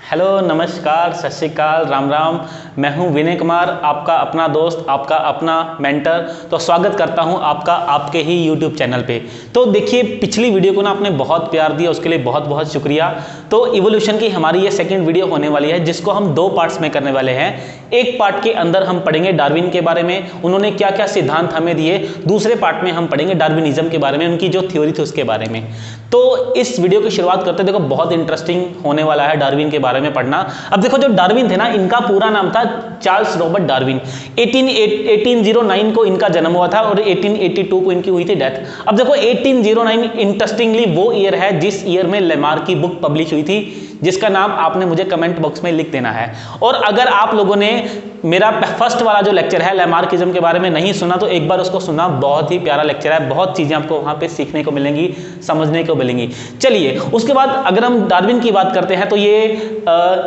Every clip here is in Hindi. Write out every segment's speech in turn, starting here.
हेलो, नमस्कार, सत श्री अकाल, राम राम। मैं हूं विनय कुमार, आपका अपना दोस्त, आपका अपना मेंटर। तो स्वागत करता हूं आपका आपके ही यूट्यूब चैनल पे। तो देखिए, पिछली वीडियो को ना आपने बहुत प्यार दिया, उसके लिए बहुत बहुत शुक्रिया। तो इवोल्यूशन की हमारी ये सेकेंड वीडियो होने वाली है, जिसको हम दो पार्ट्स में करने वाले हैं। एक पार्ट के अंदर हम पढ़ेंगे डार्विन के बारे में, उन्होंने क्या क्या सिद्धांत हमें दिए। दूसरे पार्ट में हम पढ़ेंगे डार्विनिज्म के बारे में, उनकी जो थ्योरी थी उसके बारे में। तो इस वीडियो की शुरुआत करते देखो, बहुत इंटरेस्टिंग होने वाला है डार्विन के बारे में पढ़ना। अब देखो, जो डार्विन थे ना, इनका पूरा नाम था चार्ल्स रॉबर्ट डार्विन। 1809 को इनका जन्म हुआ था और 1882 को इनकी हुई थी डेथ। अब देखो, 1809 इंटरेस्टिंगली वो ईयर है जिस ईयर में लेमार्क की बुक पब्लिश हुई थी, जिसका नाम आपने मुझे कमेंट बॉक्स में लिख देना है। और अगर आप लोगों ने मेरा फर्स्ट वाला जो लेक्चर है लेमार्किज्म के बारे में नहीं सुना, तो एक बार उसको सुना, बहुत ही प्यारा लेक्चर है, बहुत चीजें आपको वहां पे सीखने को मिलेंगी, समझने को मिलेंगी। चलिए, उसके बाद अगर हम डार्विन की बात करते हैं तो ये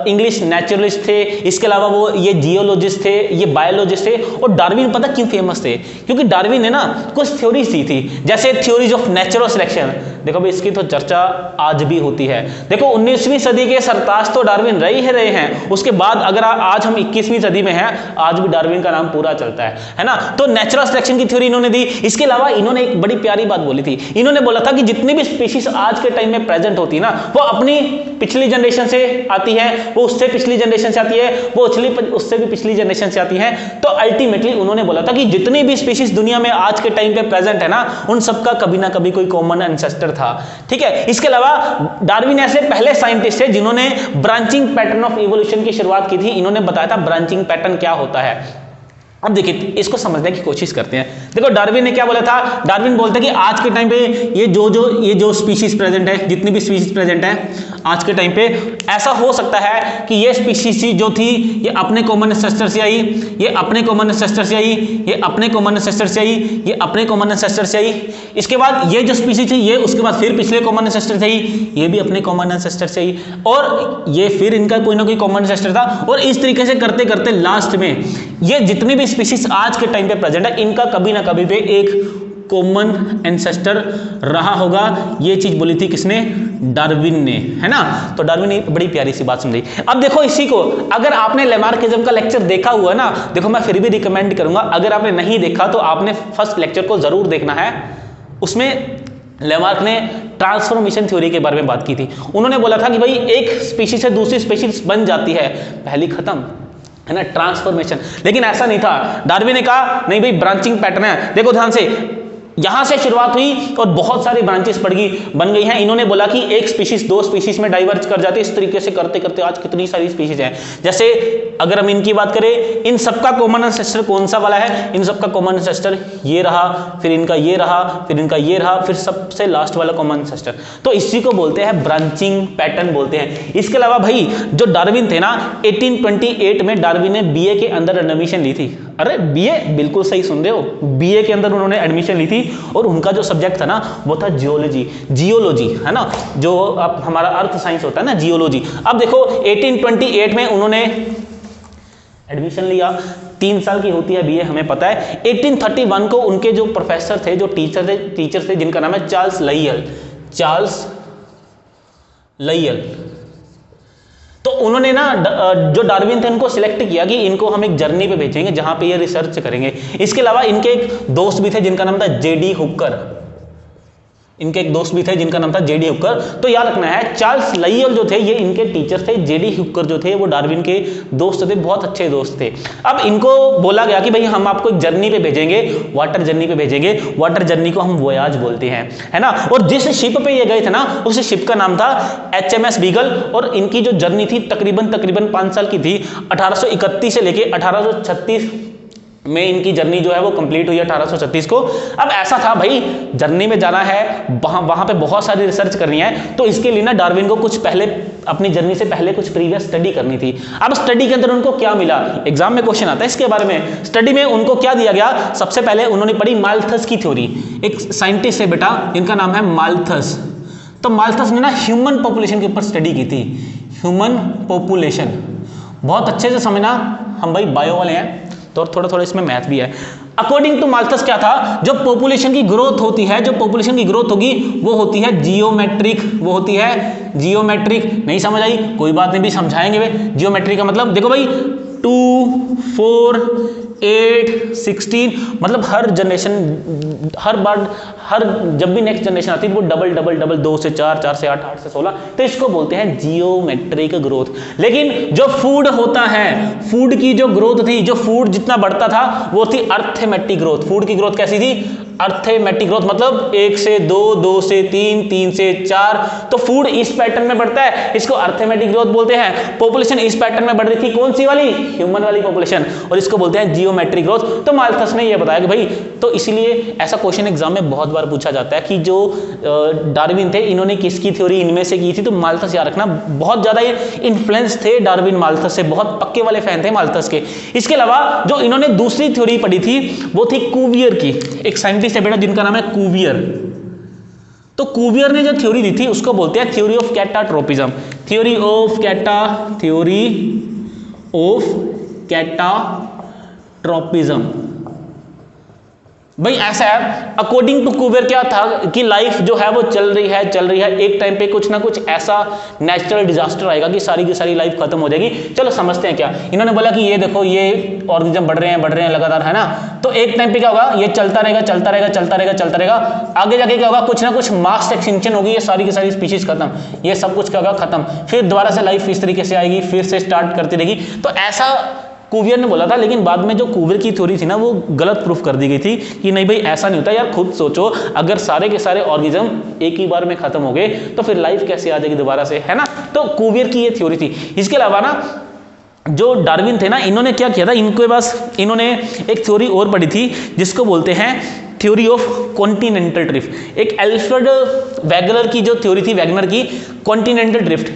इंग्लिश नेचुरलिस्ट थे, इसके अलावा वो ये जियोलॉजिस्ट थे, ये बायोलॉजिस्ट थे। और डार्विन पता क्यों फेमस थे? क्योंकि डार्विन ने ना कुछ थ्योरीज दी थी, जैसे थ्योरीज ऑफ नेचुरल सिलेक्शन। देखो भाई, इसकी तो चर्चा आज भी होती है। देखो, 19वीं सदी के सरताज तो डार्विन रहे हैं। उसके बाद अगर आज हम 21वीं सदी में हैं, आज भी डार्विन का नाम पूरा चलता है ना। तो नेचुरल सिलेक्शन की थ्योरी इन्होंने दी। इसके अलावा इन्होंने एक बड़ी प्यारी बात बोली थी। इन्होंने बोला था कि जितनी भी स्पीशीज आज के टाइम में प्रेजेंट होती है ना, वो अपनी पिछली जनरेशन से आती है, वो उससे पिछली जनरेशन से आती है, वो उससे भी पिछली जनरेशन से आती है। तो अल्टीमेटली उन्होंने बोला था कि जितनी भी स्पीशीज दुनिया में आज के टाइम पे प्रेजेंट है ना, उन सबका कभी ना कभी कोई कॉमन एंसेस्टर था। ठीक है। इसके अलावा डार्विन ऐसे पहले साइंटिस्ट थे जिन्होंने ब्रांचिंग पैटर्न ऑफ इवोल्यूशन की शुरुआत की थी। इन्होंने बताया था ब्रांचिंग पैटर्न क्या होता है। अब देखिए, इसको समझने की कोशिश करते हैं। देखो, डार्विन ने क्या बोला था? डार्विन बोलते हैं कि आज के टाइम पे ये जो स्पीशीज प्रेजेंट है, जितनी भी स्पीशीज प्रेजेंट है आज के टाइम पे, ऐसा हो सकता है कि ये स्पीशीज जो थी ये अपने कॉमन एंसेस्टर से आई, ये अपने कॉमन एंसेस्टर से आई, ये अपने कॉमन एंसेस्टर से आई, ये अपने कॉमन एंसेस्टर से आई। इसके बाद ये जो स्पीशीज थी ये उसके बाद फिर पिछले कॉमन एंसेस्टर से आई, ये भी अपने कॉमन एंसेस्टर से आई, और ये फिर इनका कोई ना कोई कॉमन एंसेस्टर था। और इस तरीके से करते करते लास्ट में ये जितनी भी स्पीशीज आज के टाइम पे प्रेजेंट है, इनका कभी ना कभी पे एक कॉमन एंसेस्टर रहा होगा। ये चीज बोली थी किसने? डार्विन ने, है ना। तो डार्विन ने बड़ी प्यारी सी बात समझी। अब देखो, इसी को अगर आपने लेमार्किज्म का लेक्चर देखा हुआ ना, देखो मैं फिर भी रिकमेंड करूंगा, अगर आपने नहीं देखा तो आपने फर्स्ट लेक्चर को जरूर देखना है। उसमें लेमार्क ने ट्रांसफॉर्मेशन थ्योरी के बारे में बात की थी। उन्होंने बोला था कि भाई एक स्पीशीज से दूसरी स्पीशीज बन जाती है, पहली खत्म, है ना, ट्रांसफॉर्मेशन। लेकिन ऐसा नहीं था। डार्विन ने कहा नहीं भाई, ब्रांचिंग पैटर्न है। देखो ध्यान से, यहां से शुरुआत हुई और बहुत सारी ब्रांचेस बन गई हैं। इन्होंने बोला कि एक स्पीशीज दो स्पीशीज में डाइवर्ज कर जाती है। इस तरीके से करते करते आज कितनी सारी स्पीशीज हैं। जैसे अगर हम इनकी बात करें, इन सबका कॉमन एंसेस्टर कौन सा वाला है? इन सबका कॉमन एंसेस्टर ये रहा, फिर इनका ये रहा, फिर इनका ये रहा, फिर सबसे लास्ट वाला कॉमन एंसेस्टर। तो इसी को बोलते हैं ब्रांचिंग पैटर्न बोलते हैं। इसके अलावा भाई, जो डार्विन थे ना, 1828 में डार्विन ने बीए के अंदर एडमिशन ली थी। अरे बीए, बिल्कुल सही सुन रहे हो, बीए के अंदर उन्होंने एडमिशन ली थी। और उनका जो सब्जेक्ट था ना, वो था जियोलॉजी, है ना, जो अब हमारा अर्थ साइंस होता है ना, जियोलॉजी। अब देखो, 1828 में उन्होंने एडमिशन लिया। 3 साल की होती है बीए, हमें पता है। 1831 को उनके जो प्रोफेसर थे, जो टीचर थे, जिनका नाम है चार्ल्स लाइयल। तो उन्होंने ना जो डार्विन थे उनको सिलेक्ट किया कि इनको हम एक जर्नी पे भेजेंगे जहां पे ये रिसर्च करेंगे। इसके अलावा इनके एक दोस्त भी थे जिनका नाम था जेडी हुकर। तो याद रखना है, चार्ल्स लाइयल जो थे ये इनके टीचर थे, जेडी हुकर जो थे वो डार्विन के दोस्त थे, बहुत अच्छे दोस्त थे। अब इनको बोला गया कि भाई हम आपको एक जर्नी पे भेजेंगे, वाटर जर्नी पे भेजेंगे। वाटर जर्नी को हम वोयाज बोलते हैं, है ना। और जिस शिप पे ये गए थे ना, उस शिप का नाम था HMS बीगल। और इनकी जो जर्नी थी तकरीबन 5 साल की थी। 1831 से लेके 1836 में इनकी जर्नी जो है वो कंप्लीट हुई, 1836 को। अब ऐसा था भाई, जर्नी में जाना है, वहां पे बहुत सारी रिसर्च करनी है, तो इसके लिए ना डार्विन को कुछ पहले, अपनी जर्नी से पहले कुछ प्रीवियस स्टडी करनी थी। अब स्टडी के अंदर उनको क्या मिला? एग्जाम में क्वेश्चन आता है इसके बारे में। स्टडी में उनको क्या दिया गया? सबसे पहले उन्होंने पढ़ी माल्थस की थ्योरी। एक साइंटिस्ट है बेटा, जिनका नाम है माल्थस। तो माल्थस ने ना ह्यूमन पॉपुलेशन के ऊपर स्टडी की थी। ह्यूमन पॉपुलेशन बहुत अच्छे से समझना, हम भाई बायो वाले हैं तो थोड़ा थोड़ा इसमें मैथ भी है। अकॉर्डिंग टू माल्थस क्या था, जो पॉपुलेशन की ग्रोथ होती है, जो पॉपुलेशन की ग्रोथ होगी वो होती है जियोमेट्रिक, वो होती है जियोमेट्रिक। नहीं समझ आई, कोई बात नहीं, भी समझाएंगे वे। जियोमेट्रिक का मतलब देखो भाई 2, 4, 8, 16, मतलब हर जनरेशन, हर बार, हर जब भी नेक्स्ट जनरेशन आती है वो डबल डबल डबल, 2 से 4, 4 से 8, 8 से 16, तो इसको बोलते हैं जियोमेट्रिक ग्रोथ। लेकिन जो फूड होता है, फूड की जो ग्रोथ थी, जो फूड जितना बढ़ता था वो थी अर्थमेटिक ग्रोथ। फूड की ग्रोथ कैसी थी? अर्थमेटिक ग्रोथ, मतलब 1 से 2, 2 से 3, 3 से 4, तो फूड इस पैटर्न में बढ़ता है, इसको अर्थमेटिक ग्रोथ बोलते हैं। पॉपुलेशन इस पैटर्न में बढ़ रही थी, कौन सी वाली? ह्यूमन वाली पॉपुलेशन, और इसको बोलते हैं जियोमेट्रिक ग्रोथ। तो माल्थस ने ये बताया कि भाई, तो इसीलिए ऐसा क्वेश्चन एग्जाम में बहुत बार पूछा जाता है कि जो डार्विन थे इन्होंने किसकी थ्योरी इनमें से की थी। तो माल्थस याद रखना, बहुत ज्यादा इन्फ्लुएंस थे डार्विन माल्थस से, बहुत पक्के वाले फैन थे माल्थस के। इसके अलावा जो इन्होंने दूसरी थ्योरी पढ़ी थी वो थी क्यूवियर की, एक साइंटिस्ट है बेटा जिनका नाम है क्यूवियर। तो क्यूवियर ने जो थ्योरी दी थी उसको बोलते हैं theory of catastrophism. Theory of catastrophism. भाई ऐसा है, अकॉर्डिंग टू क्यूवियर क्या था कि लाइफ जो है वो चल रही है, एक टाइम पे कुछ ना कुछ ऐसा नेचुरल डिजास्टर आएगा कि सारी की सारी लाइफ खत्म हो जाएगी। चलो समझते हैं क्या। इन्होंने बोला कि ये देखो, ये ऑर्गेनिज्म बढ़ रहे हैं लगातार, है ना। तो एक टाइम पे क्या होगा, ये चलता रहेगा। आगे जाके क्या होगा, कुछ ना कुछ मास एक्सटिंक्शन होगी, ये सारी की सारी स्पीशीज खत्म, ये सब कुछ क्या होगा, खत्म। फिर दोबारा से लाइफ इस तरीके से आएगी, फिर से स्टार्ट करती रहेगी। तो ऐसा क्यूवियर ने बोला था, लेकिन बाद में जो क्यूवियर की थ्योरी थी ना वो गलत प्रूफ कर दी गई थी कि नहीं भाई ऐसा नहीं होता। यार खुद सोचो, अगर सारे के सारे ऑर्गेनिज्म एक ही बार में खत्म हो गए तो फिर लाइफ कैसे आ जाएगी दोबारा से, है ना। तो क्यूवियर की ये थ्योरी थी। इसके अलावा ना जो डार्विन थे ना, इन्होंने क्या किया था, इनके पास इन्होंने एक थ्योरी और पढ़ी थी जिसको बोलते हैं थ्योरी ऑफ कॉन्टिनेंटल ड्रिफ्ट। एक एल्फ्रेड वेगनर की जो थ्योरी थी, वेगनर की कॉन्टिनेंटल ड्रिफ्ट।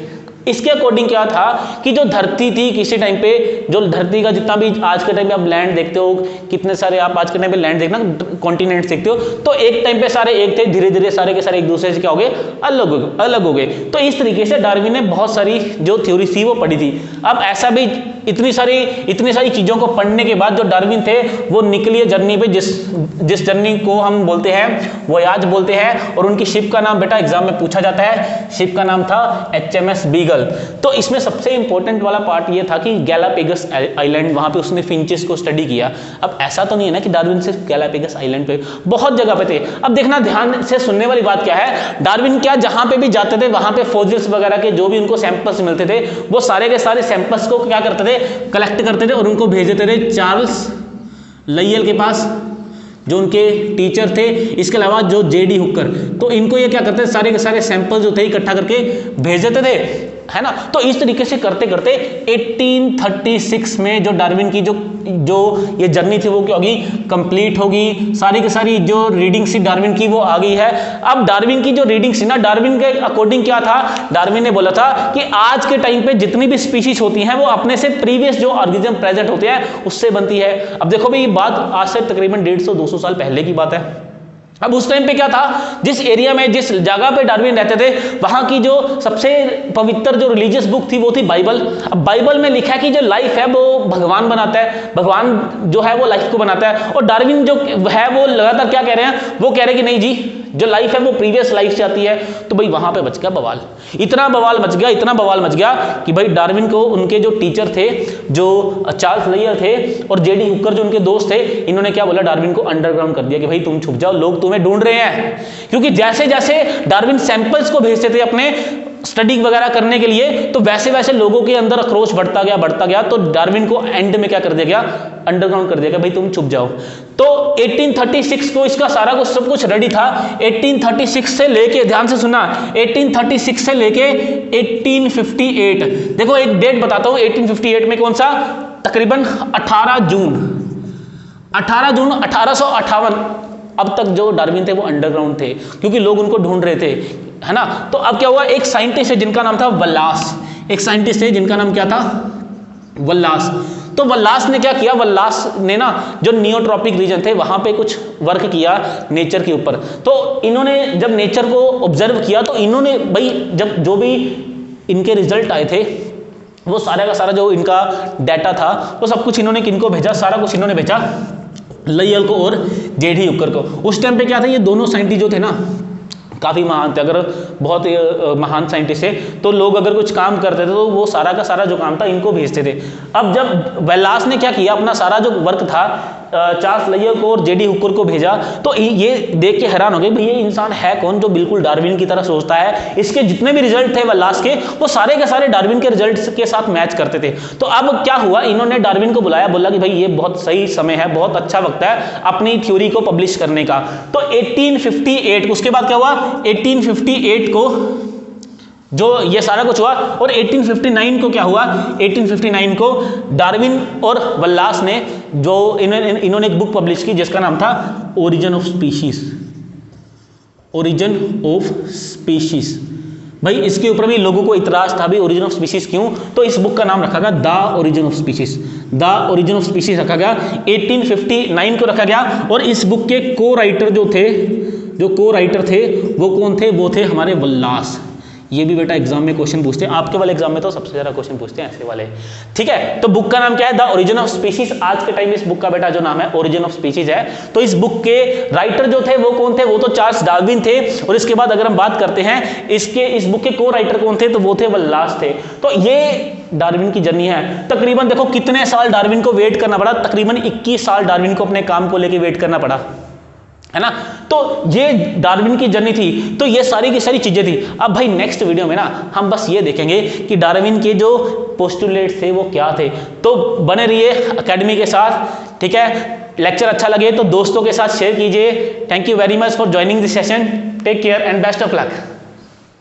इसके अकॉर्डिंग क्या था कि जो धरती थी किसी टाइम पे, जो धरती का जितना भी आज के टाइम पे आप लैंड देखते हो, कितने सारे आप आज के टाइम पे लैंड देखना, कॉन्टिनेंट्स देखते हो, तो एक टाइम पे सारे एक थे, धीरे धीरे सारे के सारे एक दूसरे से क्या हो गए, अलग हो गए। तो इस तरीके से डार्विन ने बहुत सारी जो थ्योरी थी वो पढ़ी थी। अब ऐसा भी इतनी सारी चीजों को पढ़ने के बाद जो डार्विन थे वो निकली जर्नी पे, जिस जर्नी को हम बोलते हैं वोयाज बोलते हैं, और उनकी शिप का नाम बेटा एग्जाम में पूछा जाता है, शिप का नाम था HMS बीगल। तो इसमें सबसे इंपॉर्टेंट वाला पार्ट ये था कि गैलापेगस आइलैंड, वहां पे उसने फिंचेस को स्टडी किया। अब ऐसा तो नहीं है ना कि डार्विन सिर्फ गैलापेगस आइलैंड पे, बहुत जगह पे थे। अब देखना ध्यान से सुनने वाली बात क्या है, डार्विन क्या जहां पे भी जाते थे वहां पे फॉसिल्स वगैरह के जो भी उनको सैंपल्स मिलते थे वो सारे के सारे सैंपल्स को क्या करते थे, कलेक्ट करते थे और उनको भेज देते थे चार्ल्स लायल के पास, जो उनके टीचर थे। इसके अलावा जो JD हुकर, तो इनको ये क्या करते थे, सारे के सारे सैंपल जो थे इकट्ठा करके भेज देते थे, है ना। तो इस तरीके से करते करते 1836 में जो डार्विन की जो ये जर्नी थी वो क्या होगी, कंप्लीट होगी। सारी की सारी जो रीडिंग थी डार्विन की वो आ गई है। अब डार्विन की जो रीडिंग थी ना, डार्विन के अकॉर्डिंग क्या था, डार्विन ने बोला था कि आज के टाइम पे जितनी भी स्पीशीज होती हैं वो अपने से प्रीवियस जो ऑर्गेनिज्म प्रेजेंट होते हैं उससे बनती है। अब देखो भाई ये बात आज से तकरीबन 150-200 साल पहले की बात है। अब उस टाइम पे क्या था, जिस एरिया में, जिस जगह पे डार्विन रहते थे वहां की जो सबसे पवित्र जो रिलीजियस बुक थी वो थी बाइबल। अब बाइबल में लिखा है कि जो लाइफ है वो भगवान बनाता है, भगवान जो है वो लाइफ को बनाता है। और डार्विन जो है वो लगातार क्या कह रहे हैं, वो कह रहे हैं कि नहीं जी, जो लाइफ है वो प्रीवियस लाइफ से आती है। तो भाई वहां पे बच गया बवाल, इतना बवाल मच गया कि भाई डार्विन को उनके जो टीचर थे, जो चार्ल्स लायल थे, और JD हुकर जो उनके दोस्त थे, इन्होंने क्या बोला, डार्विन को अंडरग्राउंड कर दिया कि भाई तुम छुप जाओ, लोग तुम्हें ढूंढ रहे हैं। क्योंकि जैसे जैसे डार्विन सैंपल्स को भेजते थे अपने स्टडी वगैरह करने के लिए, तो वैसे वैसे लोगों के अंदर आक्रोश बढ़ता गया। तो डार्विन को एंड में क्या कर दिया गया, अंडरग्राउंड कर दिया गया, भाई तुम छुप जाओ। तो 1836 को इसका सारा कुछ सब कुछ रेडी था। 1836 से लेके, ध्यान से सुना, 1836 से लेके 1858, देखो एक डेट बताता हूं, 1858 में कौन सा, तकरीबन 18 जून 1858 अब तक जो डार्विन थे वो अंडरग्राउंड थे, क्योंकि लोग उनको ढूंढ रहे थे, है ना। तो अब क्या हुआ, एक साइंटिस्ट है जिनका नाम था वल्लास, एक साइंटिस्ट है जिनका नाम क्या था, वल्लास। तो वल्लास ने क्या किया, वल्लास ने ना जो नियोट्रॉपिक रीजन थे वहां पे कुछ वर्क किया नेचर के ऊपर। तो इन्होंने जब नेचर को ऑब्जर्व किया तो इन्होंने भाई जब जो भी इनके रिजल्ट आए थे वो सारा का सारा जो इनका डाटा था वो सब कुछ इन्होंने किनको भेजा, सारा कुछ इन्होंने भेजा लयल को और जेडी हुकर को। उस टाइम पे क्या था, ये दोनों साइंटिस्ट जो थे ना काफ़ी महान थे, अगर बहुत महान साइंटिस्ट थे, तो लोग अगर कुछ काम करते थे तो वो सारा का सारा जो काम था इनको भेजते थे। अब जब वेलास ने क्या किया, अपना सारा जो वर्क था चार्ल्स लयल को और जेडी हुकर को भेजा, तो ये देख के हैरान हो गए भाई ये इंसान है कौन जो बिल्कुल डार्विन की तरह सोचता है। इसके जितने भी रिजल्ट थे वेलास के, वो सारे के सारे डार्विन के रिजल्ट के साथ मैच करते थे। तो अब क्या हुआ, इन्होंने डार्विन को बुलाया, बोला कि भाई ये बहुत सही समय है, बहुत अच्छा वक्त है अपनी थ्योरी को पब्लिश करने का। तो 1858 उसके बाद क्या हुआ, 1858 को जो ये सारा कुछ हुआ, और 1859 को क्या हुआ, 1859 को डार्विन और वल्लास ने जो इन्होंने एक बुक पब्लिश की जिसका नाम था origin of species. Origin of species, भाई इसके ऊपर भी लोगों को इतराज था, भाई ओरिजिन ऑफ स्पीशीज क्यों, तो इस बुक का नाम रखा गया the origin of species. The origin of species रखा गया, 1859 को रखा गया। और इस बुक के को राइटर जो को-राइटर थे वो कौन थे, वो थे हमारे वल्लास। ये भी बेटा एग्जाम में क्वेश्चन पूछते हैं, आपके वाले एग्जाम में तो सबसे ज्यादा क्वेश्चन पूछते हैं ऐसे वाले, ठीक है। तो बुक का नाम क्या है, द ओरिजिन ऑफ स्पीशीज। आज के टाइम में इस बुक का बेटा जो नाम है ओरिजिन ऑफ स्पीशीज है। तो इस बुक के राइटर जो थे वो कौन थे, वो तो चार्ल्स डार्विन थे। और इसके बाद अगर हम बात करते हैं इस बुक के को राइटर कौन थे, तो वो थे वल्लास थे। तो ये डार्विन की जर्नी है। तकरीबन देखो कितने साल डार्विन को वेट करना पड़ा, तकरीबन 21 साल डार्विन को अपने काम को लेकर वेट करना पड़ा, है ना। तो ये डार्विन की जर्नी थी, तो ये सारी की सारी चीजें थी। अब भाई नेक्स्ट वीडियो में ना हम बस ये देखेंगे कि डार्विन के जो पोस्टुलेट्स थे वो क्या थे। तो बने रहिए एकेडमी के साथ, ठीक है। लेक्चर अच्छा लगे तो दोस्तों के साथ शेयर कीजिए। Thank you very much for joining this session. Take care and best of luck.